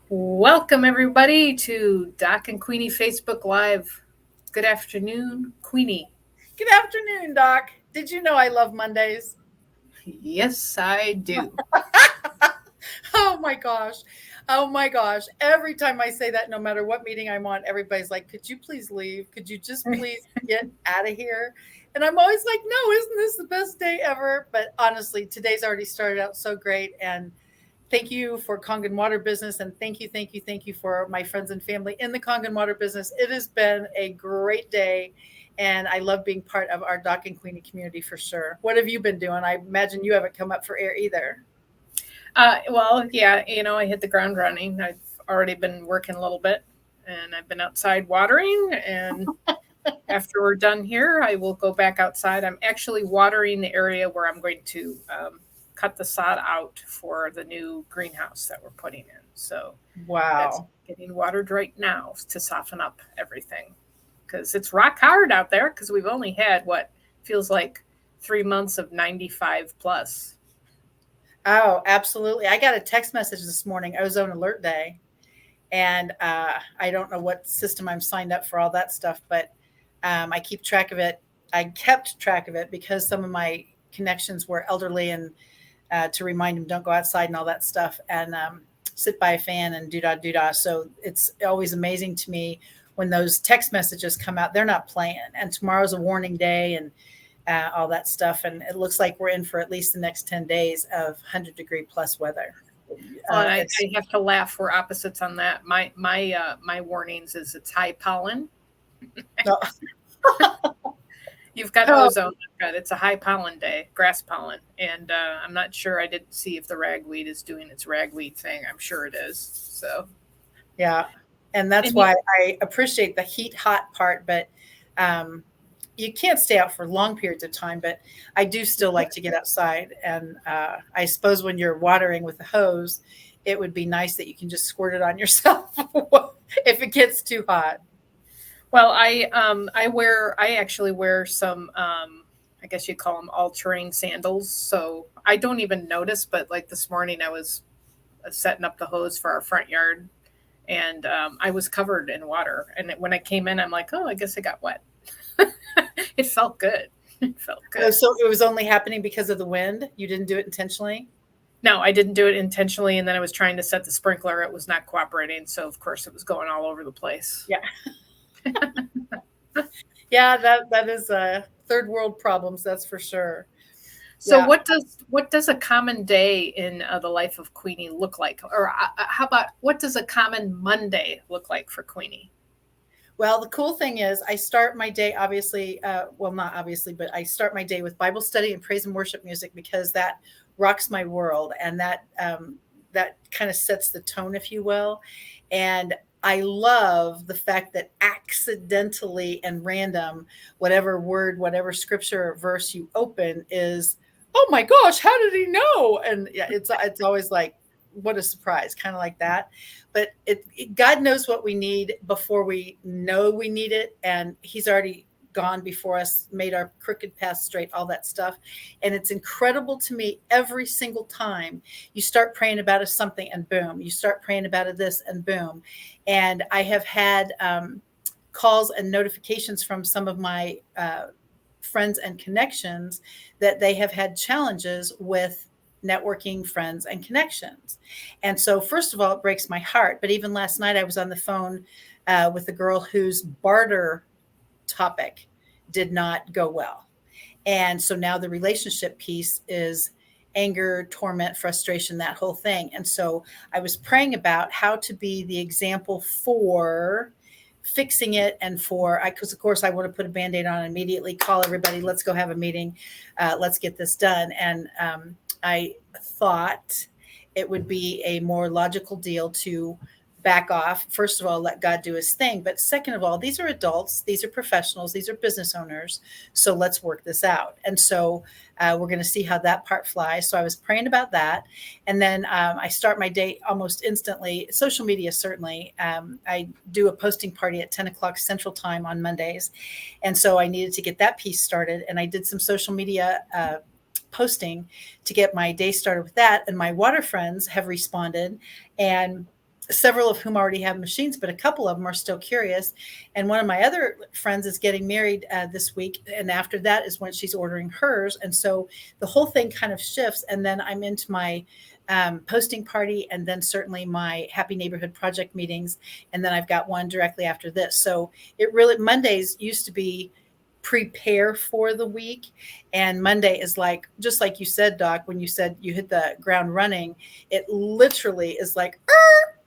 Welcome, everybody, to Doc and Queenie Facebook Live. Good afternoon, Queenie. Good afternoon, Doc. Did you know I love Mondays? Yes, I do. Oh my gosh. Oh my gosh. Every time I say that, no matter what meeting I'm on, everybody's like, could you please leave? Could you just please get out of here? And I'm always like, no, isn't this the best day ever? But honestly, today's already started out so great. And thank you for Kangen Water Business. And thank you for my friends and family in the Kangen Water Business. It has been a great day. And I love being part of our Doc and Queenie community for sure. What have you been doing? I imagine you haven't come up for air either. Yeah, I hit the ground running. I've already been working a little bit, and I've been outside watering. And after we're done here, I will go back outside. I'm actually watering the area where I'm going to cut the sod out for the new greenhouse that we're putting in. So that's Wow. getting watered right now to soften up everything because it's rock hard out there because we've only had what feels like 3 months of 95 plus. Oh, absolutely. I got a text message this morning, ozone alert day. And I don't know what system I'm signed up for all that stuff, but I keep track of it. I kept track of it because some of my connections were elderly and to remind them don't go outside and all that stuff and sit by a fan and do da. So it's always amazing to me when those text messages come out. They're not playing. And tomorrow's a warning day and all that stuff. And it looks like we're in for at least the next 10 days of 100-degree plus weather. Well, It's I have to laugh. We're opposites on that. My warnings is it's high pollen. no, You've got oh, ozone. I've got it's a high pollen day, grass pollen, and I'm not sure. I didn't see if the ragweed is doing its ragweed thing. I'm sure it is. So, yeah. And that's and you, why I appreciate the heat hot part, but um, you can't stay out for long periods of time. But I do still like to get outside. And I suppose when you're watering with a hose, it would be nice that you can just squirt it on yourself if it gets too hot. well, I actually wear some I guess you call them all terrain sandals. So I don't even notice. But like this morning, I was setting up the hose for our front yard, and I was covered in water. And when I came in, I'm like, oh, I guess I got wet. It felt good. It felt Oh, good. so it was only happening because of the wind. You didn't do it intentionally. No, I didn't do it intentionally, and then I was trying to set the sprinkler. It was not cooperating, so of course it was going all over the place. Yeah, yeah. That is third world problems. That's for sure. So Yeah. what does a common day in the life of Queenie look like, or how about what does a common Monday look like for Queenie? Well, the cool thing is, I start my day obviously, well, not obviously, but I start my day with Bible study and praise and worship music because that rocks my world, and that kind of sets the tone, if you will. And I love the fact that accidentally and random, whatever word, whatever scripture or verse you open is, oh my gosh, how did he know? And yeah, it's always like, what a surprise, kind of like that. But God knows what we need before we know we need it, and He's already gone before us, made our crooked path straight, all that stuff. And it's incredible to me every single time you start praying about a something and boom, you start praying about a this and boom. And I have had calls and notifications from some of my friends and connections that they have had challenges with networking, friends, and connections. And so, first of all, it breaks my heart. But even last night, I was on the phone with a girl whose barter topic did not go well. And so now the relationship piece is anger, torment, frustration, that whole thing. And so I was praying about how to be the example for fixing it and for I because of course I want to put a band-aid on and immediately call everybody, let's go have a meeting, let's get this done. And I thought it would be a more logical deal to back off. First of all, let God do his thing. But second of all, these are adults, these are professionals, these are business owners. So let's work this out. And so we're going to see how that part flies. So I was praying about that. And then I start my day almost instantly. Social media, certainly. I do a posting party at 10 o'clock Central Time on Mondays. And so I needed to get that piece started. And I did some social media posting to get my day started with that. And my water friends have responded. And several of whom already have machines, but a couple of them are still curious. And one of my other friends is getting married this week. And after that is when she's ordering hers. And so the whole thing kind of shifts. And then I'm into my posting party, and then certainly my Happy Neighborhood Project meetings. And then I've got one directly after this. So it really, Mondays used to be prepare for the week. And Monday is like, just like you said, Doc, when you said you hit the ground running, it literally is like,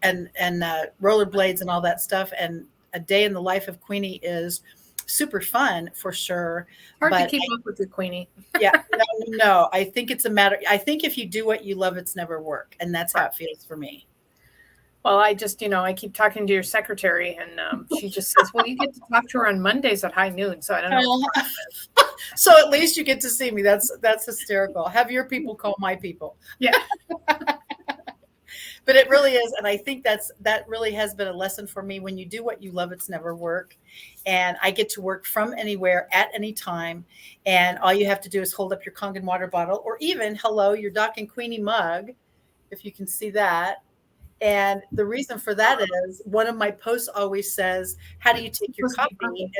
and rollerblades and all that stuff. And a day in the life of Queenie is super fun for sure. Hard to keep up with you, Queenie. Yeah, no. I think it's a matter. I think if you do what you love, it's never work. And that's how it feels for me. Well, I just, I keep talking to your secretary, and she just says, well, you get to talk to her on Mondays at high noon. So I don't know. So at least you get to see me. That's hysterical. Have your people call my people. Yeah. But it really is. And I think that really has been a lesson for me. When you do what you love, it's never work. And I get to work from anywhere at any time. And all you have to do is hold up your Kangen water bottle, or even, hello, your Doc and Queenie mug, if you can see that. And the reason for that is one of my posts always says, how do you take your coffee?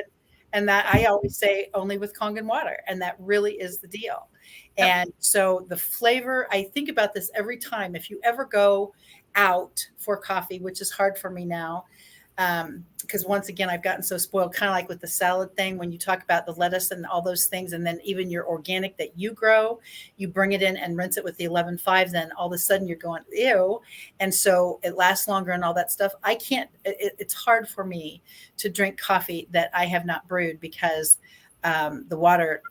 And that I always say, only with Kangen water. And that really is the deal. Yep. And so the flavor, I think about this every time. If you ever go out for coffee, which is hard for me now, because once again, I've gotten so spoiled, kind of like with the salad thing, when you talk about the lettuce and all those things, and then even your organic that you grow, you bring it in and rinse it with the 11.5, then all of a sudden you're going, ew. And so it lasts longer and all that stuff. I can't, it's hard for me to drink coffee that I have not brewed, because the water.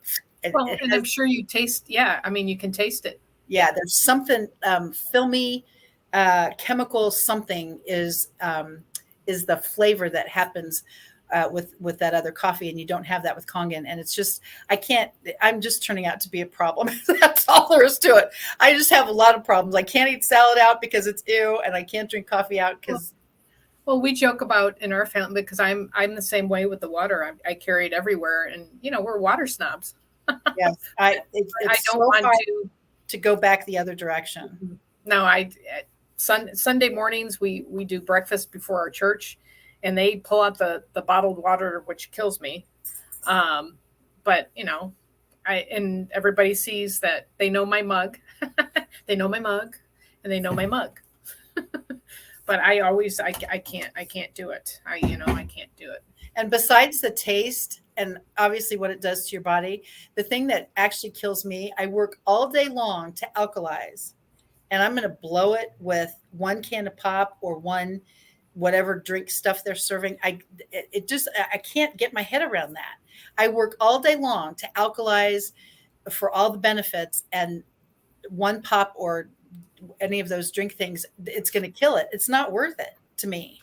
And I'm sure you taste, you can taste it. Yeah, there's something filmy, chemical something is the flavor that happens with that other coffee, and you don't have that with Kangen. And it's just, I'm just turning out to be a problem. That's all there is to it. I just have a lot of problems. I can't eat salad out because it's ew, and I can't drink coffee out because. Well, we joke about in our family, because I'm the same way with the water. I carry it everywhere, and we're water snobs. Yes, I don't want to go back the other direction. No, Sunday mornings we do breakfast before our church, and they pull out the bottled water, which kills me. But and everybody sees that they know my mug, they know my mug, and they know my mug. But I can't do it. I can't do it. And besides the taste and obviously what it does to your body, the thing that actually kills me, I work all day long to alkalize, and I'm going to blow it with one can of pop or one whatever drink stuff they're serving. I can't get my head around that. I work all day long to alkalize for all the benefits, and one pop or any of those drink things, it's going to kill it. It's not worth it to me.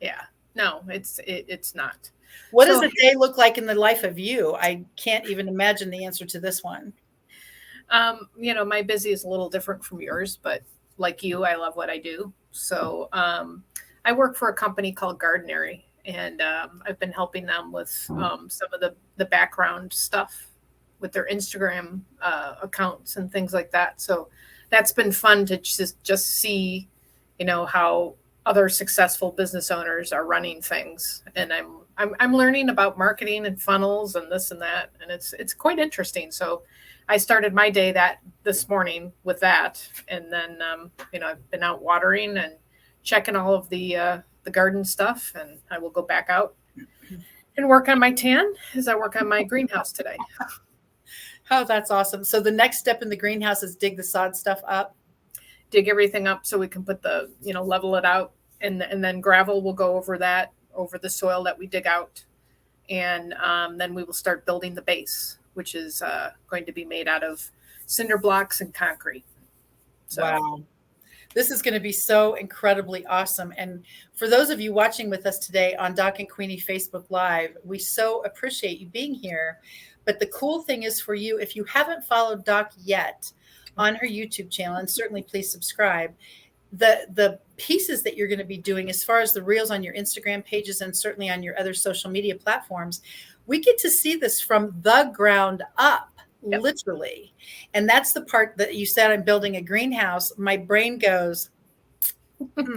Yeah, no, it's not. What does a day look like in the life of you? I can't even imagine the answer to this one. My busy is a little different from yours, but like you, I love what I do. So I work for a company called Gardenary, and I've been helping them with some of the background stuff with their Instagram accounts and things like that. So that's been fun to just see, how other successful business owners are running things. And I'm learning about marketing and funnels and this and that. And it's quite interesting. So I started my day this morning with that. And then, I've been out watering and checking all of the garden stuff, and I will go back out and work on my tan as I work on my greenhouse today. Oh, that's awesome. So the next step in the greenhouse is dig the sod stuff up. Dig everything up so we can put level it out. And then gravel will go over the soil that we dig out. And then we will start building the base, which is going to be made out of cinder blocks and concrete. So. Wow. This is going to be so incredibly awesome. And for those of you watching with us today on Doc and Queenie Facebook Live, we so appreciate you being here. But the cool thing is, for you, if you haven't followed Doc yet on her YouTube channel, and certainly please subscribe, the pieces that you're going to be doing as far as the reels on your Instagram pages and certainly on your other social media platforms, we get to see this from the ground up. Yep. Literally. And that's the part that you said, I'm building a greenhouse. My brain goes,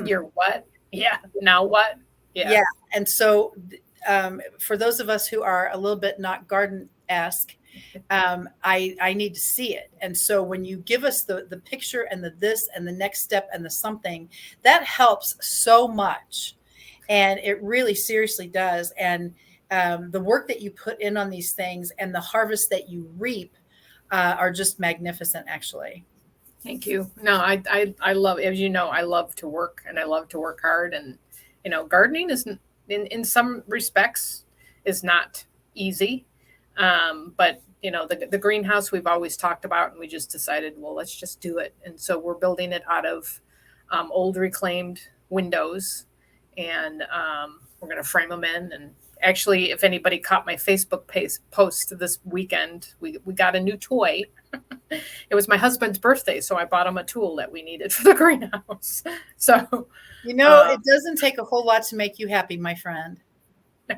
You're what? Yeah. Now what? Yeah. Yeah. And so, for those of us who are a little bit not garden esque, I need to see it. And so when you give us the picture and the this and the next step and the something, that helps so much. And it really seriously does. And the work that you put in on these things and the harvest that you reap are just magnificent, actually. Thank you. No, I love, as you know, I love to work and I love to work hard. And, gardening is, in some respects, is not easy. But, the greenhouse we've always talked about, and we just decided, well, let's just do it. And so we're building it out of old reclaimed windows, and we're going to frame them in. And actually, if anybody caught my Facebook post this weekend, we got a new toy. It was my husband's birthday, so I bought him a tool that we needed for the greenhouse. So, It doesn't take a whole lot to make you happy, my friend. no.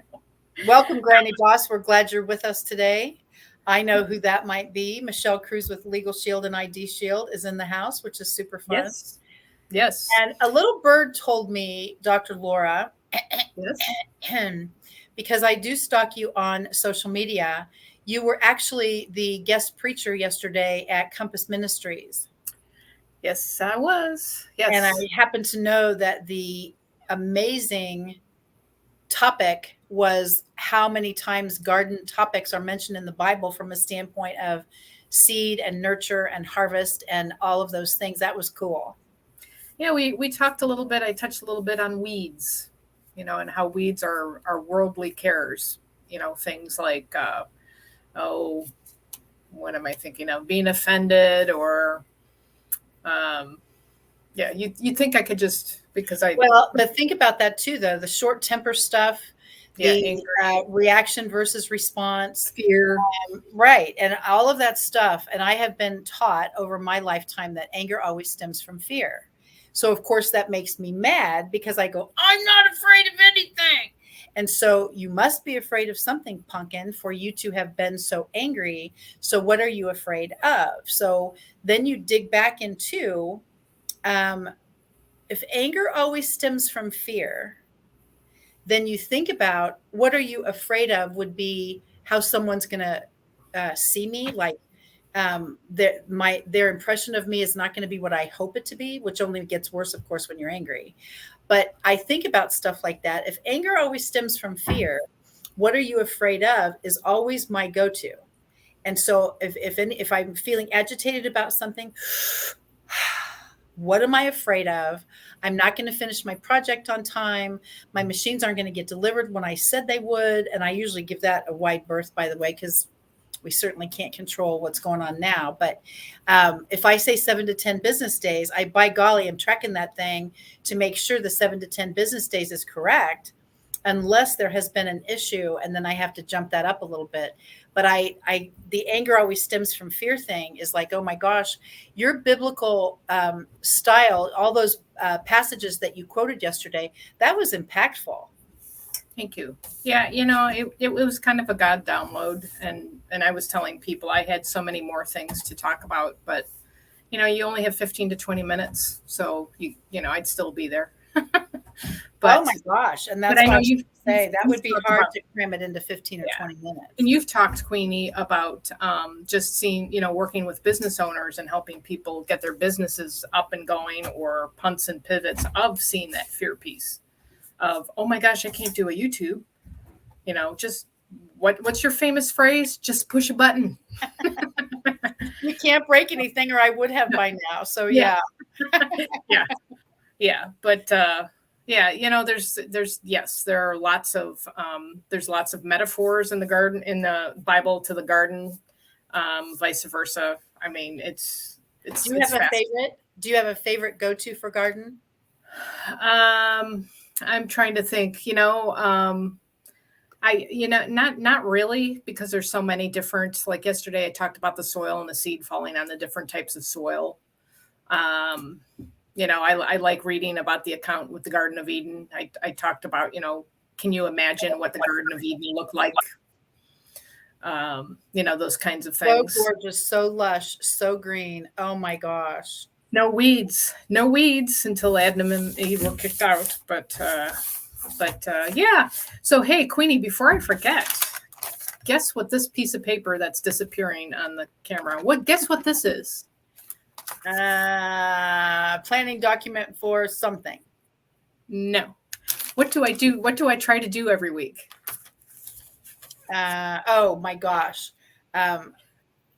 Welcome, Granny Boss. We're glad you're with us today. I know who that might be. Michelle Cruz with Legal Shield and ID Shield is in the house, which is super fun. Yes. Yes. And a little bird told me, Dr. Laura, Yes. because I do stalk you on social media, you were actually the guest preacher yesterday at Compass Ministries. Yes, I was. Yes. And I happen to know that the amazing topic was how many times garden topics are mentioned in the Bible from a standpoint of seed and nurture and harvest and all of those things. That was cool. Yeah, we talked a little bit. I touched a little bit on weeds, and how weeds are worldly cares. Things like, oh, what am I thinking of? Being offended, or, yeah, you think I could just, because but think about that too, though, the short temper stuff, the reaction versus response, fear, right, and all of that stuff. And I have been taught over my lifetime that anger always stems from fear. So of course that makes me mad because I go, I'm not afraid of anything. And so you must be afraid of something, pumpkin, for you to have been so angry. So what are you afraid of? So then you dig back into, if anger always stems from fear, then you think about what are you afraid of would be how someone's going to see me, like their impression of me is not going to be what I hope it to be, which only gets worse, of course, when you're angry. But I think about stuff like that. If anger always stems from fear, what are you afraid of is always my go-to. And so if I'm feeling agitated about something, what am I afraid of? I'm not going to finish my project on time. My machines aren't going to get delivered when I said they would. And I usually give that a wide berth, by the way, because we certainly can't control what's going on now. But if I say 7 to 10 business days, by golly, I'm tracking that thing to make sure the 7 to 10 business days is correct, unless there has been an issue. And then I have to jump that up a little bit. But the anger always stems from fear thing is like, oh my gosh, your biblical style, all those passages that you quoted yesterday, that was impactful. Thank you. Yeah, it was kind of a God download, and I was telling people I had so many more things to talk about, but you only have 15 to 20 minutes, so I'd still be there. But, oh my gosh, and that's what you say. That would be hard to cram it into 15 or 20 minutes. And you've talked, Queenie, about just seeing, working with business owners and helping people get their businesses up and going, or punts and pivots of seeing that fear piece of, oh my gosh, I can't do a YouTube. Just what's your famous phrase? Just push a button. You can't break anything, or I would have by now. So yeah. Yeah. But there are lots of metaphors in the garden, in the Bible, to the garden, vice versa. I mean, it's. Do you have a favorite? Do you have a favorite go-to for garden? I'm trying to think, not really, because there's so many different, like yesterday I talked about the soil and the seed falling on the different types of soil. I like reading about the account with the Garden of Eden. I talked about, can you imagine what the Garden of Eden looked like? Those kinds of things. So gorgeous, so lush, so green. Oh my gosh. No weeds until Adam and Eve were kicked out. Yeah. So hey, Queenie, before I forget, guess what this piece of paper that's disappearing on the camera? Guess what this is? Planning document for something. No. What do I do? What do I try to do every week? Oh my gosh.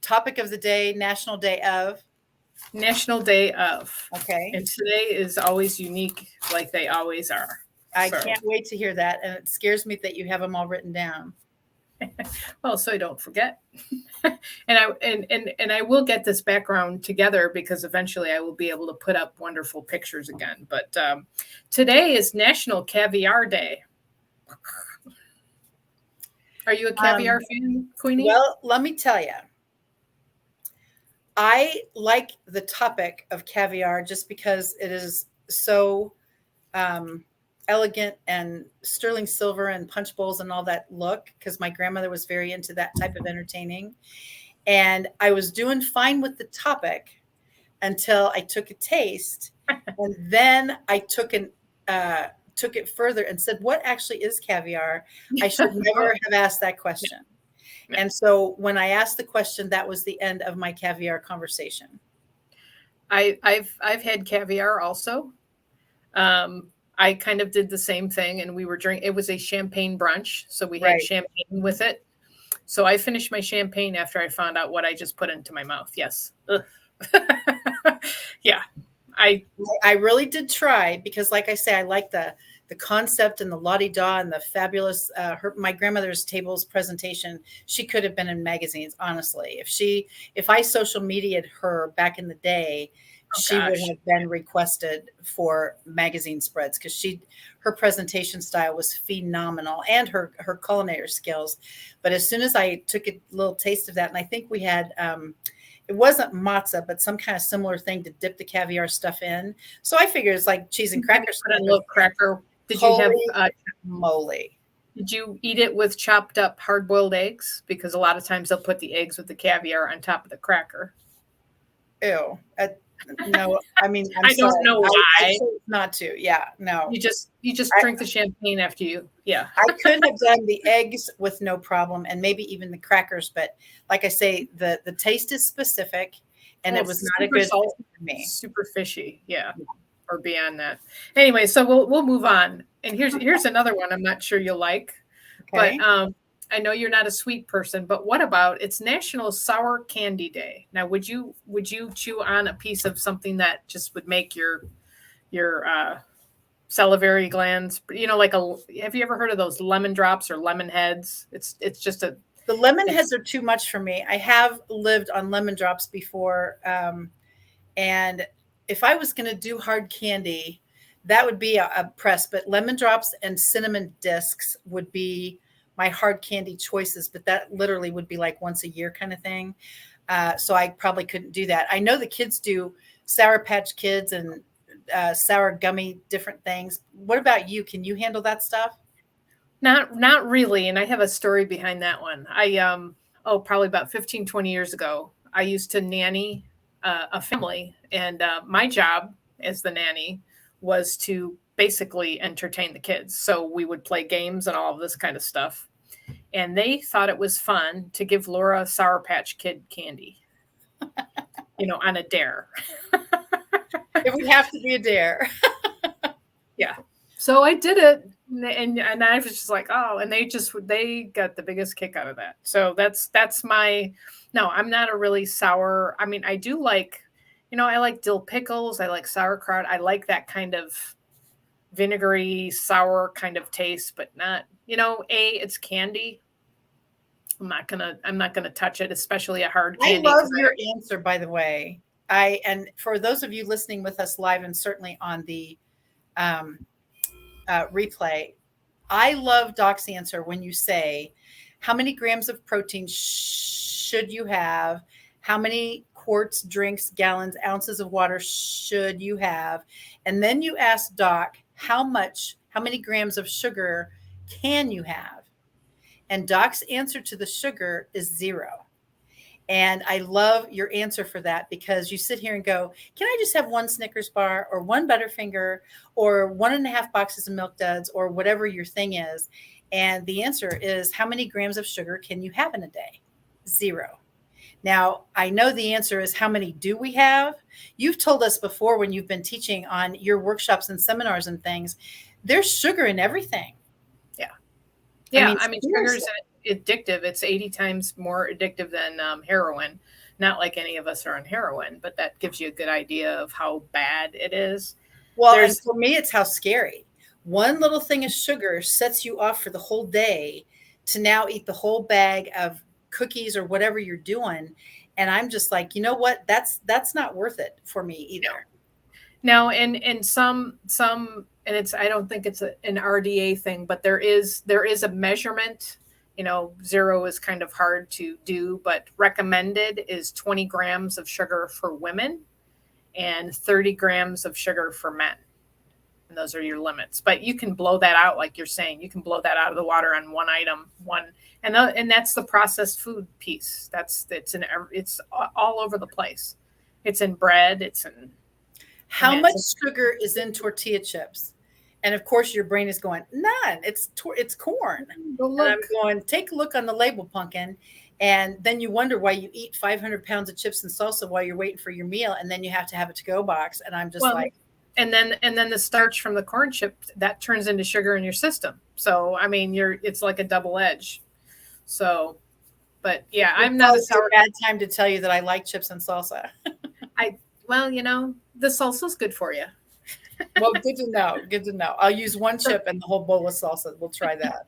Topic of the day, National Day of. National Day of. Okay. And today is always unique, like they always are. I can't wait to hear that. And it scares me that you have them all written down. Well, so I don't forget. and I will get this background together because eventually I will be able to put up wonderful pictures again. But today is National Caviar Day. Are you a caviar fan, Queenie? Well, let me tell you, I like the topic of caviar just because it is so elegant and sterling silver and punch bowls and all that look, because my grandmother was very into that type of entertaining. And I was doing fine with the topic until I took a taste. And then I took it further and said, what actually is caviar? I should never have asked that question. And so when I asked the question, that was the end of my caviar conversation. I've had caviar also. I kind of did the same thing, and we were drinking. It was a champagne brunch, so we had champagne with it. So I finished my champagne after I found out what I just put into my mouth. Yes. Yeah. I really did try because, like I say, I like the concept and the la-di-da and the fabulous, my grandmother's tables presentation. She could have been in magazines, honestly. If I social media'd her back in the day, she would have been requested for magazine spreads because her presentation style was phenomenal and her culinary skills. But as soon as I took a little taste of that, and I think we had, it wasn't matzah, but some kind of similar thing to dip the caviar stuff in. So I figured it's like cheese and crackers. Put a little cracker. Did you have moly? Did you eat it with chopped up hard-boiled eggs? Because a lot of times they'll put the eggs with the caviar on top of the cracker. Ew. No, I mean, I don't know why. I not to. Yeah, no. You just drink the champagne after you. Yeah. I could have done the eggs with no problem, and maybe even the crackers. But like I say, the taste is specific, and it was not a good fit for me. Super fishy. Yeah. Or beyond that. Anyway, so we'll move on. And here's another one I'm not sure you'll like. Okay. But I know you're not a sweet person, but what about it's National Sour Candy Day? Now, would you chew on a piece of something that just would make your salivary glands, like have you ever heard of those lemon drops or lemon heads? It's just the lemon heads are too much for me. I have lived on lemon drops before. And if I was going to do hard candy, that would be a press, but lemon drops and cinnamon discs would be my hard candy choices, but that literally would be like once a year kind of thing. So I probably couldn't do that. I know the kids do Sour Patch Kids and sour gummy different things. What about you? Can you handle that stuff? Not really. And I have a story behind that one. I probably about 15, 20 years ago, I used to nanny a family, and my job as the nanny was to basically entertain the kids. So we would play games and all of this kind of stuff. And they thought it was fun to give Laura Sour Patch Kid candy, on a dare. It would have to be a dare. Yeah. So I did it. And I was just like, oh, and they got the biggest kick out of that. So that's no, I'm not a really sour. I mean, I do like, I like dill pickles. I like sauerkraut. I like that kind of vinegary, sour kind of taste, but not, it's candy. I'm not gonna touch it, especially a hard candy. I love your answer, by the way. And for those of you listening with us live and certainly on the replay, I love Doc's answer when you say, how many grams of protein should you have? How many quarts, drinks, gallons, ounces of water should you have? And then you ask Doc, how many grams of sugar can you have? And Doc's answer to the sugar is 0. And I love your answer for that because you sit here and go, can I just have one Snickers bar or one Butterfinger or 1.5 boxes of Milk Duds or whatever your thing is? And the answer is, how many grams of sugar can you have in a day? 0. Now, I know the answer is, how many do we have? You've told us before when you've been teaching on your workshops and seminars and things, there's sugar in everything. Yeah. I Yeah. mean, I mean, sugar is seriously. addictive. It's 80 times more addictive than heroin. Not like any of us are on heroin, but that gives you a good idea of how bad it is. Well, and There's, for me, it's how scary. One little thing of sugar sets you off for the whole day to now eat the whole bag of cookies or whatever you're doing. And I'm just like, you know what? That's not worth it for me either. no, and some, and it's, I don't think it's an RDA thing, but there is a measurement. 0 is kind of hard to do, but recommended is 20 grams of sugar for women and 30 grams of sugar for men. And those are your limits. But you can blow that out, like you're saying. You can blow that out of the water on one item, and that's the processed food piece. It's all over the place. It's in bread. It's in. I How mean, much sugar is in tortilla chips? And of course, your brain is going, none. It's corn. go And I'm look. going, take a look on the label, pumpkin. And then you wonder why you eat 500 pounds of chips and salsa while you're waiting for your meal, and then you have to have a to-go box. And I'm just Well, like, and then the starch from the corn chip that turns into sugar in your system. So I mean, it's like a double edge. So, but yeah, I'm it's not a always a sour. bad time to tell you that I like chips and salsa. I well, the salsa's good for you. Well, good to know. Good to know. I'll use one chip and the whole bowl of salsa. We'll try that.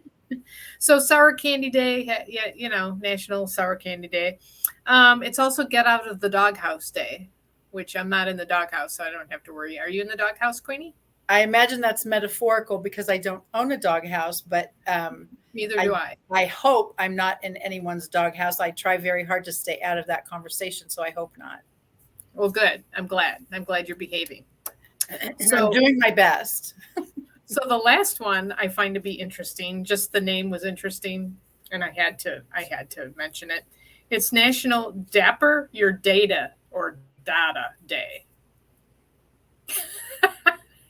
So Sour Candy Day, yeah, National Sour Candy Day. It's also Get Out of the Doghouse Day, which I'm not in the doghouse, so I don't have to worry. Are you in the doghouse, Queenie? I imagine that's metaphorical because I don't own a doghouse, but Neither I do I. I hope I'm not in anyone's doghouse. I try very hard to stay out of that conversation, so I hope not. Well, good. I'm glad. I'm glad you're behaving. I'm So, doing my best. so the last one I find to be interesting. Just the name was interesting, and I had to mention it. It's National Dapper Your Data or Data Day.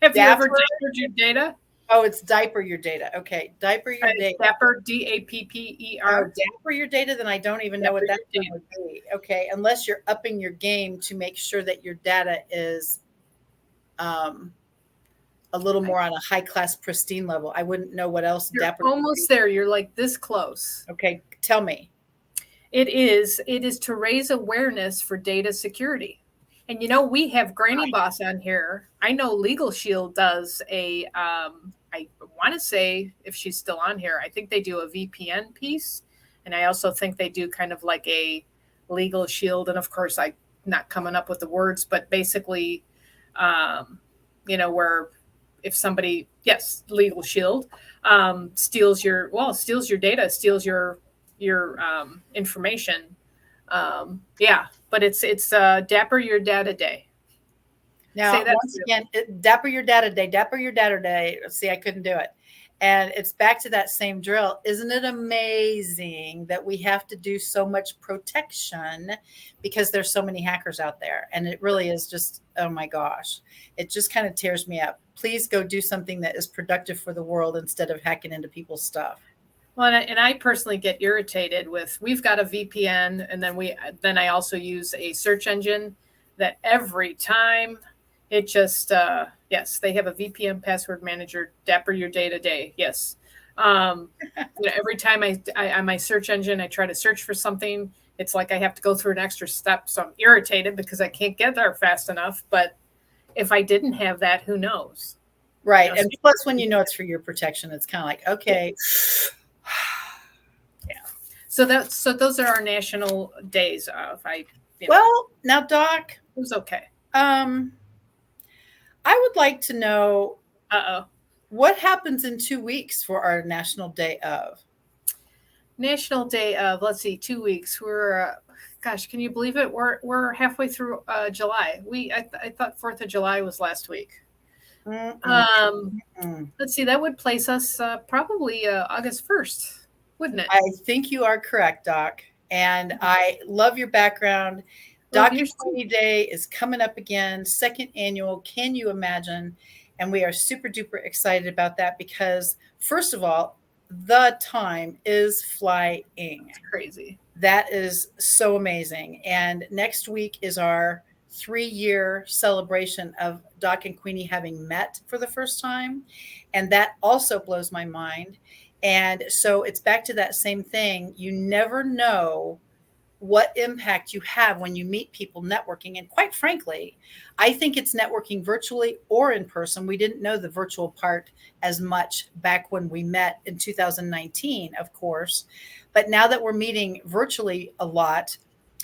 Have you ever Dapper. dappered your data? Oh, it's diaper your data. Okay, diaper your data. Dapper, Oh, DAPPER. dapper your data. Then I don't even know what Dapper that your thing data. would be. Okay, unless you're upping your game to make sure that your data is um, a little more on a high class, pristine level. I wouldn't know what else You're dapper would be. almost there. You're like this close. Okay, tell me. It is to raise awareness for data security. And we have Granny Boss on here. I know Legal Shield does I want to say, if she's still on here, I think they do a VPN piece. And I also think they do kind of like a Legal Shield. And of course, I'm not coming up with the words, but basically, where if somebody, yes, Legal Shield, steals your data, steals your information. Yeah, but it's Dapper Your Data Day. Now, Say that once again, dapper your data day, dapper your data day. See, I couldn't do it. And it's back to that same drill. Isn't it amazing that we have to do so much protection because there's so many hackers out there? And it really is just, oh my gosh, it just kind of tears me up. Please go do something that is productive for the world instead of hacking into people's stuff. Well, and I personally get irritated with, we've got a VPN, and then I also use a search engine that every time it just yes, they have a VPN password manager, Dapper Your Data Day. Yes. Every time I on my search engine I try to search for something, it's like I have to go through an extra step. So I'm irritated because I can't get there fast enough. But if I didn't have that, who knows? Right. And plus, when you know it's for your protection, it's kind of like, okay. Yeah. So those are our national days of Well, now, Doc, it was okay. I would like to know what happens in 2 weeks for our National Day of. National Day of, let's see, 2 weeks. We're gosh, can you believe it? We're halfway through July. I thought 4th of July was last week. Let's see, that would place us probably August 1st, wouldn't it? I think you are correct, Doc. And I love your background. Love Doc and yours too. Queenie Day is coming up again, second annual. Can you imagine? And we are super duper excited about that because, first of all, the time is flying. It's crazy. That is so amazing. And next week is our 3-year celebration of Doc and Queenie having met for the first time. And that also blows my mind. And so it's back to that same thing. You never know what impact you have when you meet people networking. And quite frankly, I think it's networking virtually or in person. We didn't know the virtual part as much back when we met in 2019, of course. But now that we're meeting virtually a lot,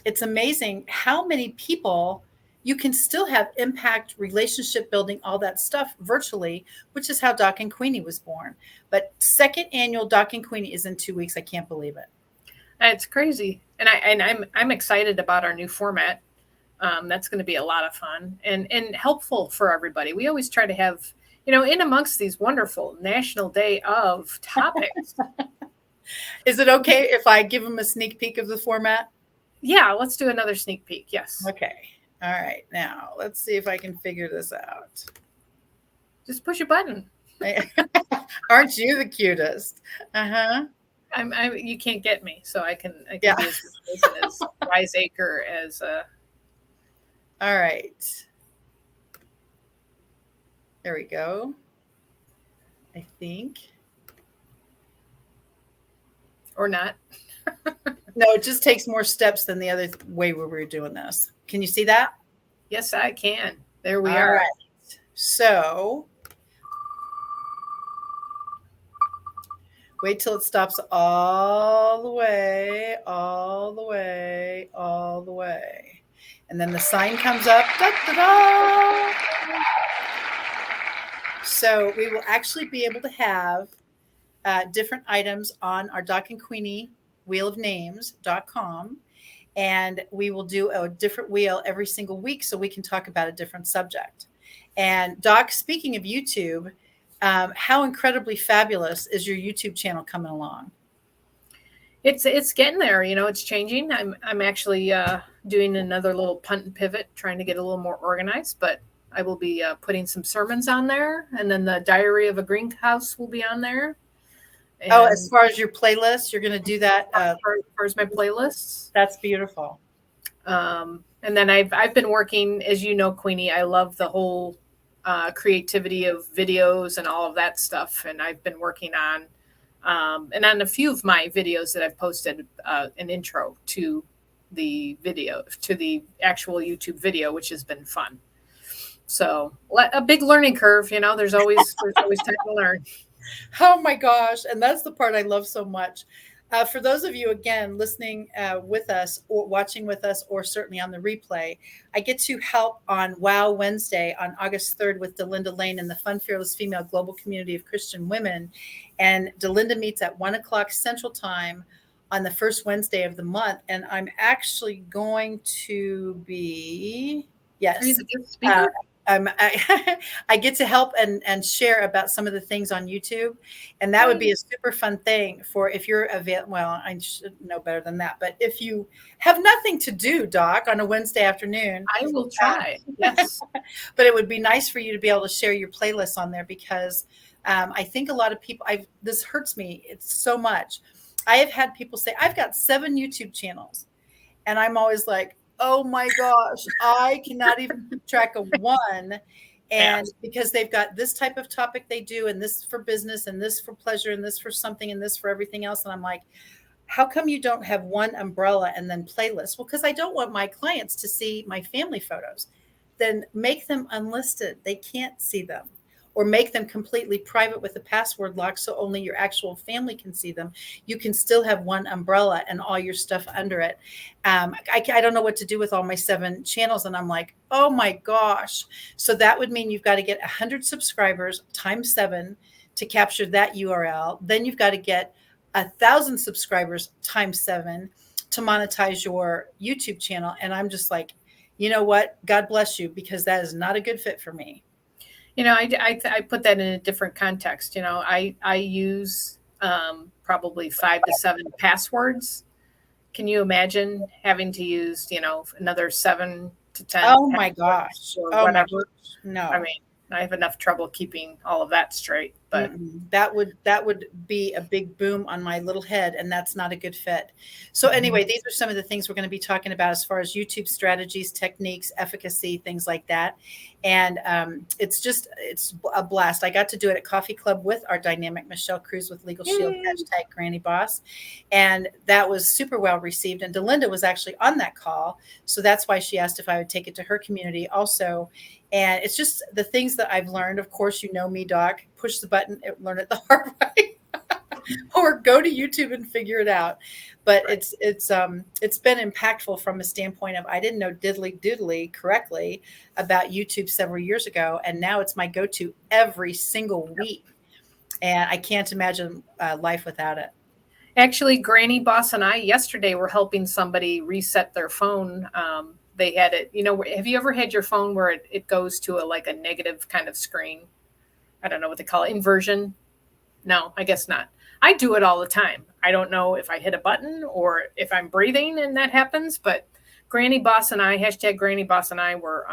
it's amazing how many people you can still have impact, relationship building, all that stuff virtually, which is how Doc and Queenie was born. But second annual Doc and Queenie is in 2 weeks. I can't believe it. It's crazy, and I'm excited about our new format. That's going to be a lot of fun and helpful for everybody. We always try to have, in amongst these wonderful National Day of topics. Is it okay if I give them a sneak peek of the format? Yeah, let's do another sneak peek. Yes. Okay. All right. Now let's see if I can figure this out. Just push a button. Aren't you the cutest? Uh-huh. You can't get me, so I can Yeah. be as wiseacre as All right. There we go. I think. or not. No, it just takes more steps than the other way we were doing this. Can you see that? Yes, I can. There we All are. right. So wait till it stops all the way, all the way, all the way. And then the sign comes up. Da, da, da. So we will actually be able to have different items on our Doc and Queenie wheelofnames.com. And we will do a different wheel every single week so we can talk about a different subject. And Doc, speaking of YouTube, how incredibly fabulous is your YouTube channel coming along? It's getting there. It's changing. I'm actually doing another little punt and pivot, trying to get a little more organized. But I will be putting some sermons on there, and then the Diary of a Greenhouse will be on there. And as far as your playlist, you're going to do that as far as my playlists. That's beautiful. And then I've been working, as you know, Queenie. I love the whole creativity of videos and all of that stuff, and I've been working on and on a few of my videos that I've posted an intro to the video, to the actual YouTube video, which has been fun. So a big learning curve, there's always time to learn. Oh my gosh. And that's the part I love so much. For those of you, again, listening with us or watching with us, or certainly on the replay, I get to help on Wow Wednesday on August 3rd with Delinda Lane and the Fun Fearless Female Global Community of Christian Women. And Delinda meets at 1:00 Central Time on the first Wednesday of the month. And I'm actually going to be, yes. Are you the guest speaker? I get to help and share about some of the things on YouTube. And that would be a super fun thing for if you're available. Well, I should know better than that. But if you have nothing to do, Doc, on a Wednesday afternoon. I will try. Yes. But it would be nice for you to be able to share your playlists on there because I think a lot of people, this hurts me. It's so much. I have had people say, I've got 7 YouTube channels. And I'm always like, oh my gosh, I cannot even keep track of one. And because they've got this type of topic they do, and this for business, and this for pleasure, and this for something, and this for everything else. And I'm like, how come you don't have one umbrella and then playlists? Well, because I don't want my clients to see my family photos. Then make them unlisted. They can't see them. Or make them completely private with a password lock so only your actual family can see them. You can still have one umbrella and all your stuff under it. I don't know what to do with all my 7 channels. And I'm like, oh my gosh. So that would mean you've got to get 100 subscribers times 7 to capture that URL. Then you've got to get 1,000 subscribers times 7 to monetize your YouTube channel. And I'm just like, you know what? God bless you, because that is not a good fit for me. I put that in a different context. I use probably 5 to 7 passwords Can you imagine having to use, another 7 to 10 Oh my passwords gosh. or Oh my whatever? gosh. I No. mean, I have enough trouble keeping all of that straight, but Mm-mm. That would be a big boom on my little head, and that's not a good fit. So anyway, these are some of the things we're going to be talking about as far as YouTube strategies, techniques, efficacy, things like that. And it's a blast. I got to do it at Coffee Club with our dynamic Michelle Cruz with Legal Shield yay. #Granny Boss, and that was super well received. And Delinda was actually on that call, so that's why she asked if I would take it to her community also. And it's just the things that I've learned. Of course, you know me, Doc. Push the button, learn it the hard way, or go to YouTube and figure it out. But Right. it's been impactful from a standpoint of I didn't know diddly doodly correctly about YouTube several years ago, and now it's my go-to every single week, and I can't imagine life without it. Actually, Granny Boss and I yesterday were helping somebody reset their phone. They had it, have you ever had your phone where it goes to like a negative kind of screen? I don't know what they call it, inversion. No, I guess not. I do it all the time. I don't know if I hit a button or if I'm breathing and that happens, but Granny Boss and I, #Granny Boss and I were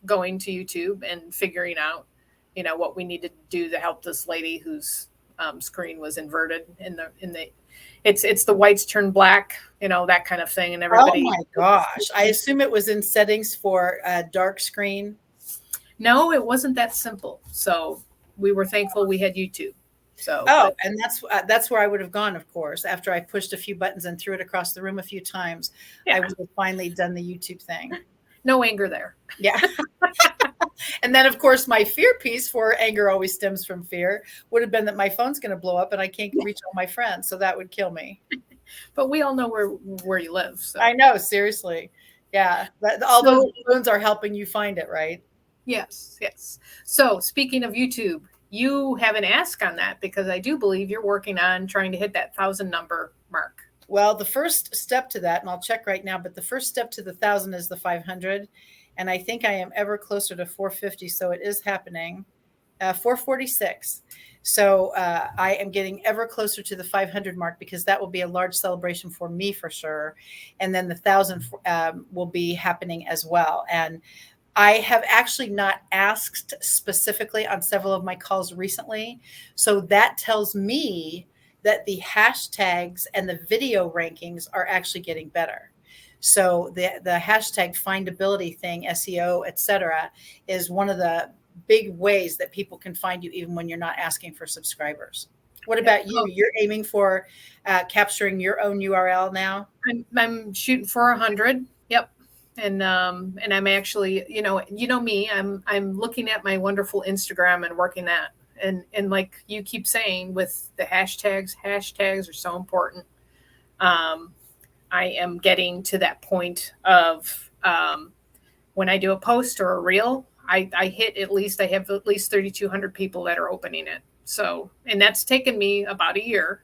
going to YouTube and figuring out, what we needed to do to help this lady whose screen was inverted in the it's the whites turn black, that kind of thing, and Oh everybody. my gosh! I assume it was in settings for a dark screen. No, it wasn't that simple. So we were thankful we had YouTube. So, Oh, but and that's where I would have gone, of course, after I pushed a few buttons and threw it across the room a few times. I yeah, would have finally done the YouTube thing. no anger there. Yeah. And then, of course, my fear piece, for anger always stems from fear, would have been that my phone's going to blow up and I can't reach all my friends. So that would kill me. But we all know where you live. I So know, seriously. Yeah. All those so phones are helping you find it, right? yes, yes. So speaking of YouTube, you have an ask on that because I do believe you're working on trying to hit that 1,000 number mark. Well, the first step to that, and I'll check right now, but the first step to the 1,000 is the 500. And I think I am ever closer to 450. So it is happening. 446. So I am getting ever closer to the 500 mark because that will be a large celebration for me for sure. And then the 1,000 will be happening as well. And I have actually not asked specifically on several of my calls recently. So that tells me that the hashtags and the video rankings are actually getting better. So the hashtag findability thing, SEO, et cetera, is one of the big ways that people can find you even when you're not asking for subscribers. What Yep. about you? You're aiming for capturing your own URL now? I'm shooting for 100. Yep. And I'm actually, me, I'm looking at my wonderful Instagram and working that. And like you keep saying with the hashtags are so important. Um, I am getting to that point of when I do a post or a reel, I have at least 3,200 people that are opening it. So, and that's taken me about a year,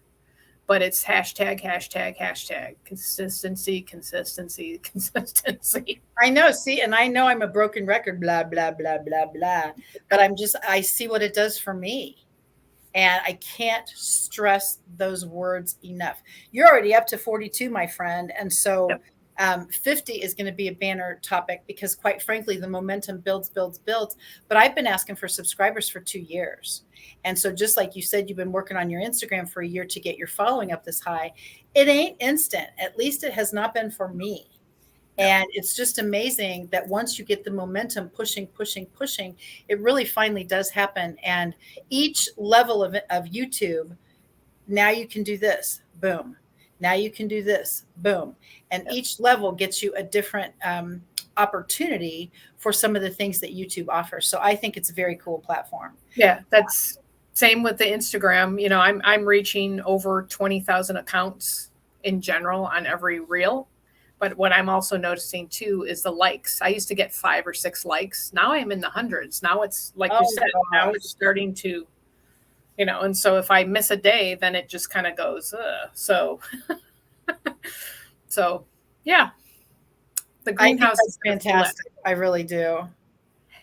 but it's hashtag, consistency, consistency, consistency. I know. See, and I know I'm a broken record, blah, blah, blah, blah, blah. But I see what it does for me. And I can't stress those words enough. You're already up to 42, my friend. And so Yep. 50 is going to be a banner topic because, quite frankly, the momentum builds, builds, builds. But I've been asking for subscribers for 2 years. And so, just like you said, you've been working on your Instagram for a year to get your following up this high. It ain't instant. At least it has not been for me. No. And it's just amazing that once you get the momentum pushing, pushing, pushing, it really finally does happen. And each level of YouTube, now you can do this, boom. Now you can do this, boom. And Yep. each level gets you a different opportunity for some of the things that YouTube offers. So I think it's a very cool platform. Yeah, that's same with the Instagram. I'm reaching over 20,000 accounts in general on every reel. But what I'm also noticing too is the likes. I used to get 5 or 6 likes. Now I'm in the hundreds. Now it's like you Oh said, now gosh. it's starting to, and so if I miss a day, then it just kind of goes, so yeah, the I think greenhouse is that's going to feel that. fantastic. I really do.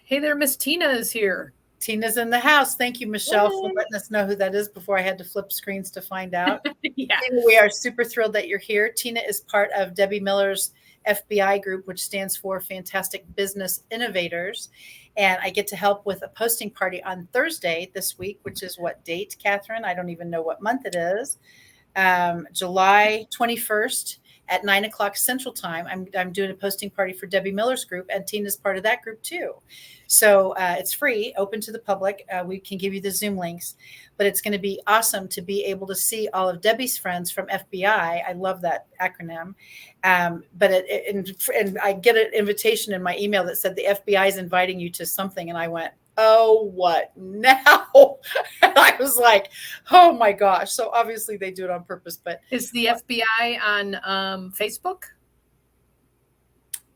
Hey there, Miss Tina is here. Tina's in the house. Thank you, Michelle, for Yay. letting us know who that is before I had to flip screens to find out. Yeah. Tina, we are super thrilled that you're here. Tina is part of Debbie Miller's FBI group, which stands for Fantastic Business Innovators. And I get to help with a posting party on Thursday this week, which is what date, Catherine? I don't even know what month it is. July 21st at 9 o'clock Central Time. I'm doing a posting party for Debbie Miller's group, and Tina's part of that group too. So it's free, open to the public. We can give you the Zoom links, but it's going to be awesome to be able to see all of Debbie's friends from FBI. I love that acronym. And I get an invitation in my email that said the FBI is inviting you to something, and I went, oh, what now? And I was like, oh my gosh. So obviously they do it on purpose. But is the FBI on Facebook?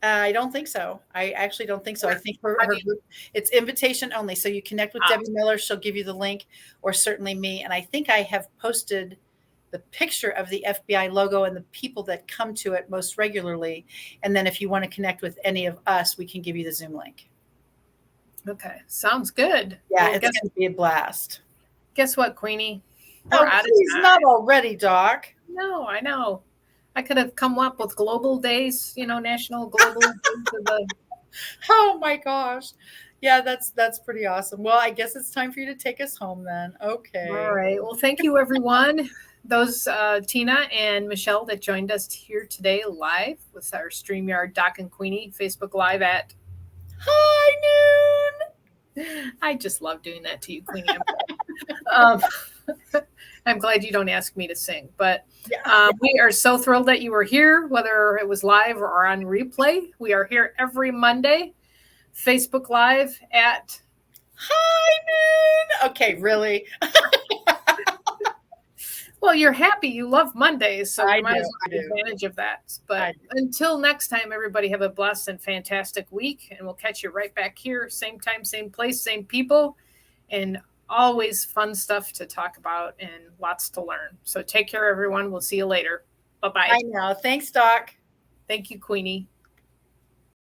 I don't think so. I actually don't think so. I think her group, it's invitation only. So you connect with Debbie Miller. She'll give you the link, or certainly me. And I think I have posted the picture of the FBI logo and the people that come to it most regularly. And then if you want to connect with any of us, we can give you the Zoom link. Okay. Sounds good. Yeah, well, it's going to be a blast. Guess what, Queenie? We're out of time. Not already, Doc. No, I know. I could have come up with global days, national global days of the... Oh my gosh. Yeah, that's pretty awesome. Well, I guess it's time for you to take us home then. Okay. All right. Well, thank you, everyone. Those Tina and Michelle that joined us here today live with our StreamYard Doc and Queenie Facebook Live at high noon. I just love doing that to you, Queenie. I'm glad you don't ask me to sing, but we are so thrilled that you were here, whether it was live or on replay. We are here every Monday, Facebook Live at high noon. Okay, really? Well, you're happy. You love Mondays, so you might as well take advantage of that. But until next time, everybody have a blessed and fantastic week, and we'll catch you right back here, same time, same place, same people, and always fun stuff to talk about and lots to learn. So take care, everyone. We'll see you later. Bye-bye. I know. Thanks, Doc. Thank you, Queenie.